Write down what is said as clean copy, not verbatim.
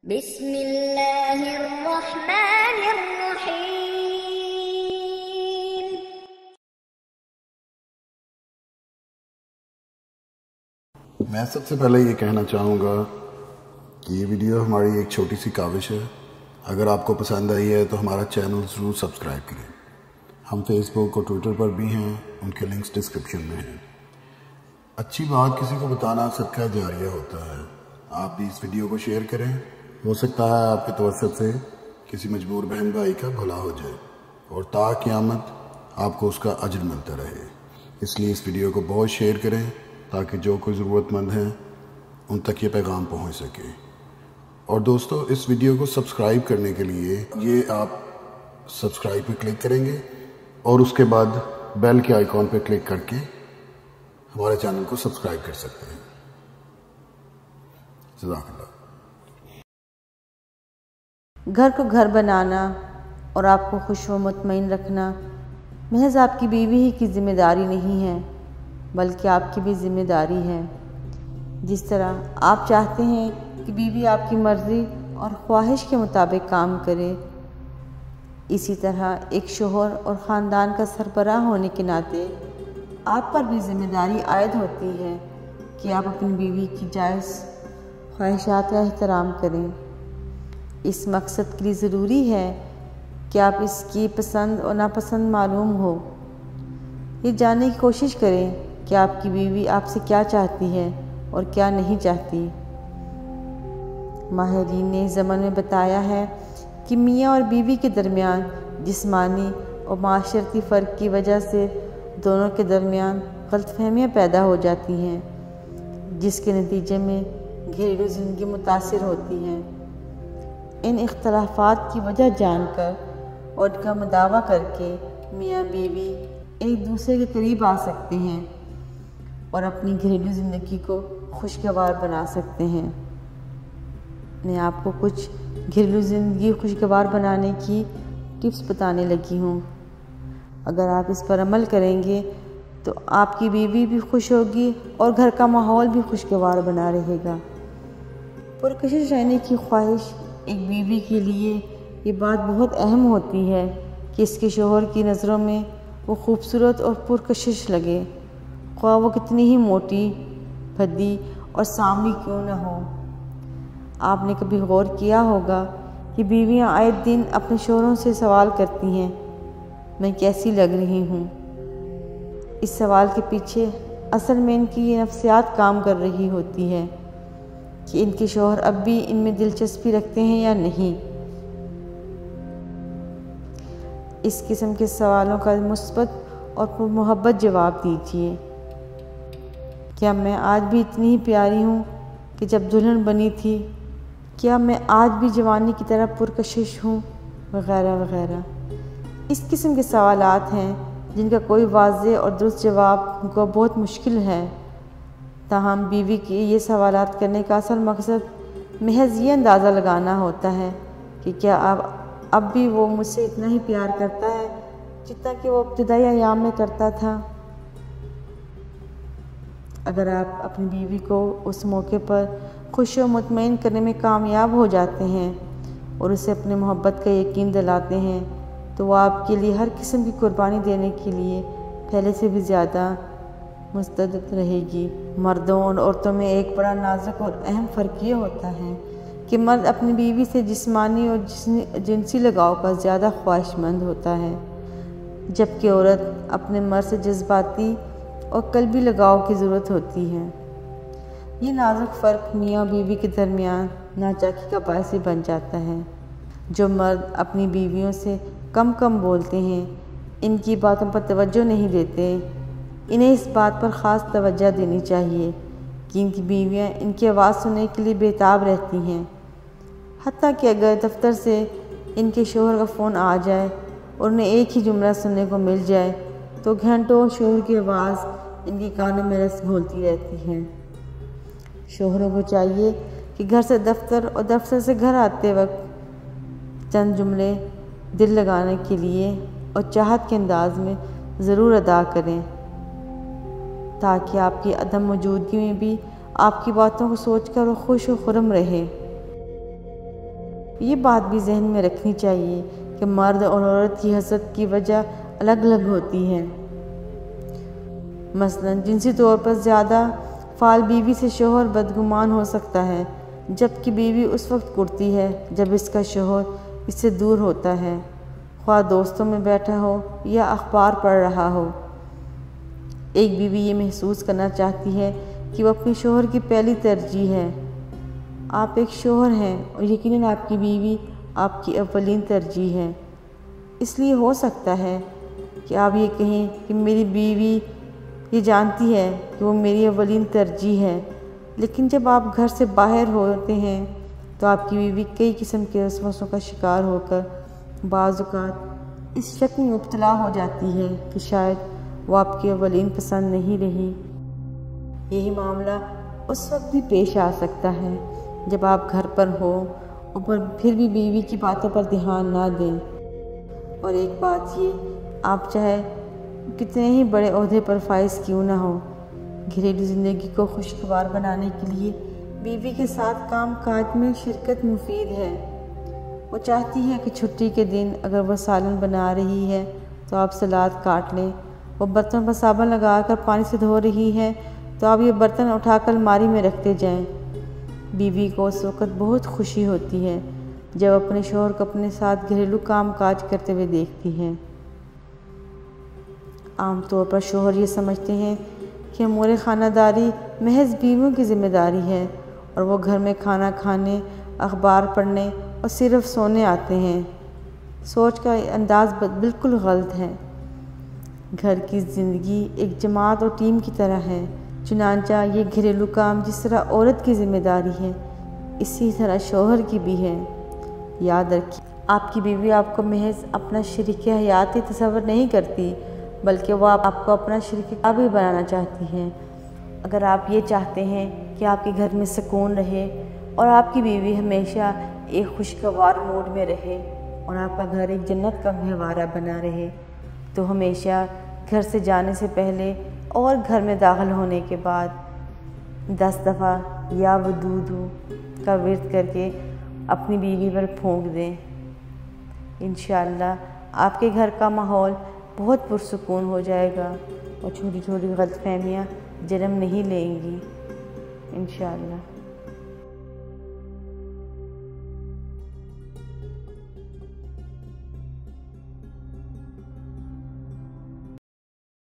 بسم اللہ الرحمن الرحیم۔ میں سب سے پہلے یہ کہنا چاہوں گا کہ یہ ویڈیو ہماری ایک چھوٹی سی کاوش ہے۔ اگر آپ کو پسند آئی ہے تو ہمارا چینل ضرور سبسکرائب کریں۔ ہم فیس بک اور ٹویٹر پر بھی ہیں، ان کے لنکس ڈسکرپشن میں ہیں۔ اچھی بات کسی کو بتانا صدقہ جاریہ ہوتا ہے۔ آپ بھی اس ویڈیو کو شیئر کریں، ہو سکتا ہے آپ کے توسط سے کسی مجبور بہن بھائی کا بھلا ہو جائے اور تا قیامت آپ کو اس کا اجر ملتا رہے۔ اس لیے اس ویڈیو کو بہت شیئر کریں تاکہ جو کوئی ضرورت مند ہیں ان تک یہ پیغام پہنچ سکے۔ اور دوستو، اس ویڈیو کو سبسکرائب کرنے کے لیے یہ آپ سبسکرائب پہ کلک کریں گے اور اس کے بعد بیل کے آئیکن پہ کلک کر کے ہمارے چینل کو سبسکرائب کر سکتے ہیں۔ جزاک اللہ۔ گھر کو گھر بنانا اور آپ کو خوش و مطمئن رکھنا محض آپ کی بیوی ہی کی ذمہ داری نہیں ہے، بلکہ آپ کی بھی ذمہ داری ہے۔ جس طرح آپ چاہتے ہیں کہ بیوی آپ کی مرضی اور خواہش کے مطابق کام کرے، اسی طرح ایک شوہر اور خاندان کا سربراہ ہونے کے ناطے آپ پر بھی ذمہ داری عائد ہوتی ہے کہ آپ اپنی بیوی کی جائز خواہشات کا احترام کریں۔ اس مقصد کے لیے ضروری ہے کہ آپ اس کی پسند اور ناپسند معلوم ہو۔ یہ جاننے کی کوشش کریں کہ آپ کی بیوی آپ سے کیا چاہتی ہے اور کیا نہیں چاہتی۔ ماہرین نے اس زمن میں بتایا ہے کہ میاں اور بیوی کے درمیان جسمانی اور معاشرتی فرق کی وجہ سے دونوں کے درمیان غلط فہمیاں پیدا ہو جاتی ہیں، جس کے نتیجے میں گھریلو زندگی متاثر ہوتی ہے۔ ان اختلافات کی وجہ جان کر اور ان کا مداوع کر کے میاں بیوی ایک دوسرے کے قریب آ سکتے ہیں اور اپنی گھریلو زندگی کو خوشگوار بنا سکتے ہیں۔ میں آپ کو کچھ گھریلو زندگی خوشگوار بنانے کی ٹپس بتانے لگی ہوں۔ اگر آپ اس پر عمل کریں گے تو آپ کی بیوی بھی خوش ہوگی اور گھر کا ماحول بھی خوشگوار بنا رہے گا۔ پرکشش رہنے کی خواہش ایک بیوی کے لیے یہ بات بہت اہم ہوتی ہے کہ اس کے شوہر کی نظروں میں وہ خوبصورت اور پرکشش لگے، خواہ وہ کتنی ہی موٹی، بھدی اور ساملی کیوں نہ ہو۔ آپ نے کبھی غور کیا ہوگا کہ بیویاں آئے دن اپنے شوہروں سے سوال کرتی ہیں، میں کیسی لگ رہی ہوں؟ اس سوال کے پیچھے اصل میں ان کی یہ نفسیات کام کر رہی ہوتی ہے کہ ان کے شوہر اب بھی ان میں دلچسپی رکھتے ہیں یا نہیں۔ اس قسم کے سوالوں کا مثبت اور محبت جواب دیجیے۔ کیا میں آج بھی اتنی ہی پیاری ہوں کہ جب دلہن بنی تھی؟ کیا میں آج بھی جوانی کی طرح پرکشش ہوں؟ وغیرہ وغیرہ۔ اس قسم کے سوالات ہیں جن کا کوئی واضح اور درست جواب کو بہت مشکل ہے، تاہم بیوی کے یہ سوالات کرنے کا اصل مقصد محض یہ اندازہ لگانا ہوتا ہے کہ کیا اب بھی وہ مجھ سے اتنا ہی پیار کرتا ہے جتنا کہ وہ ابتدائی ایام میں کرتا تھا۔ اگر آپ اپنی بیوی کو اس موقع پر خوش و مطمئن کرنے میں کامیاب ہو جاتے ہیں اور اسے اپنے محبت کا یقین دلاتے ہیں تو وہ آپ کے لیے ہر قسم کی قربانی دینے کے لیے پہلے سے بھی زیادہ مستعد رہے گی۔ مردوں اور عورتوں میں ایک بڑا نازک اور اہم فرق یہ ہوتا ہے کہ مرد اپنی بیوی سے جسمانی اور جنسی لگاؤ کا زیادہ خواہش مند ہوتا ہے، جبکہ عورت اپنے مرد سے جذباتی اور قلبی لگاؤ کی ضرورت ہوتی ہے۔ یہ نازک فرق میاں بیوی کے درمیان ناچاکی کا باعث بن جاتا ہے۔ جو مرد اپنی بیویوں سے کم بولتے ہیں، ان کی باتوں پر توجہ نہیں دیتے، انہیں اس بات پر خاص توجہ دینی چاہیے کہ ان کی بیویاں ان کی آواز سننے کے لیے بےتاب رہتی ہیں۔ حتیٰ کہ اگر دفتر سے ان کے شوہر کا فون آ جائے اور انہیں ایک ہی جملہ سننے کو مل جائے تو گھنٹوں شوہر کی آواز ان کے کانوں میں رس گھولتی رہتی ہے۔ شوہروں کو چاہیے کہ گھر سے دفتر اور دفتر سے گھر آتے وقت چند جملے دل لگانے کے لیے اور چاہت کے انداز میں ضرور ادا کریں، تاکہ آپ کی عدم موجودگی میں بھی آپ کی باتوں کو سوچ کر وہ خوش و خرم رہے۔ یہ بات بھی ذہن میں رکھنی چاہیے کہ مرد اور عورت کی حسد کی وجہ الگ الگ ہوتی ہے۔ مثلا جنسی طور پر زیادہ فعال بیوی سے شوہر بدگمان ہو سکتا ہے، جبکہ بیوی اس وقت کرتی ہے جب اس کا شوہر اس سے دور ہوتا ہے، خواہ دوستوں میں بیٹھا ہو یا اخبار پڑھ رہا ہو۔ ایک بیوی یہ محسوس کرنا چاہتی ہے کہ وہ اپنے شوہر کی پہلی ترجیح ہے۔ آپ ایک شوہر ہیں اور یقیناً آپ کی بیوی آپ کی اولین ترجیح ہے۔ اس لیے ہو سکتا ہے کہ آپ یہ کہیں کہ میری بیوی یہ جانتی ہے کہ وہ میری اولین ترجیح ہے، لیکن جب آپ گھر سے باہر ہوتے ہیں تو آپ کی بیوی کئی قسم کے وسوسوں کا شکار ہو کر بعض اوقات اس شک میں مبتلا ہو جاتی ہے کہ شاید وہ آپ کی اولین پسند نہیں رہی۔ یہی معاملہ اس وقت بھی پیش آ سکتا ہے جب آپ گھر پر ہوں اور پھر بھی بیوی کی باتوں پر دھیان نہ دیں۔ اور ایک بات یہ، آپ چاہے کتنے ہی بڑے عہدے پر فائز کیوں نہ ہو، گھریلو زندگی کو خوشگوار بنانے کے لیے بیوی کے ساتھ کام کاج میں شرکت مفید ہے۔ وہ چاہتی ہے کہ چھٹی کے دن اگر وہ سالن بنا رہی ہے تو آپ سلاد کاٹ لیں، وہ برتن پر صابن لگا کر پانی سے دھو رہی ہے تو آپ یہ برتن اٹھا کر الماری میں رکھتے جائیں۔ بیوی کو اس وقت بہت خوشی ہوتی ہے جب اپنے شوہر کو اپنے ساتھ گھریلو کام کاج کرتے ہوئے دیکھتی ہے۔ عام طور پر شوہر یہ سمجھتے ہیں کہ امور خانہ داری محض بیویوں کی ذمہ داری ہے اور وہ گھر میں کھانا کھانے، اخبار پڑھنے اور صرف سونے آتے ہیں۔ سوچ کا انداز بالکل غلط ہے۔ گھر کی زندگی ایک جماعت اور ٹیم کی طرح ہے، چنانچہ یہ گھریلو کام جس طرح عورت کی ذمہ داری ہے اسی طرح شوہر کی بھی ہے۔ یاد رکھیے، آپ کی بیوی آپ کو محض اپنا شریک حیاتی تصور نہیں کرتی بلکہ وہ آپ کو اپنا شریک حیات بھی بنانا چاہتی ہے۔ اگر آپ یہ چاہتے ہیں کہ آپ کے گھر میں سکون رہے اور آپ کی بیوی ہمیشہ ایک خوشگوار موڈ میں رہے اور آپ کا گھر ایک جنت کا گہوارہ بنا رہے تو ہمیشہ گھر سے جانے سے پہلے اور گھر میں داخل ہونے کے بعد 10 دفعہ یا ودودو کا ورد کر کے اپنی بیوی پر پھونک دیں۔ انشاءاللہ آپ کے گھر کا ماحول بہت پرسکون ہو جائے گا اور چھوٹی چھوٹی غلط فہمیاں جنم نہیں لیں گی انشاءاللہ۔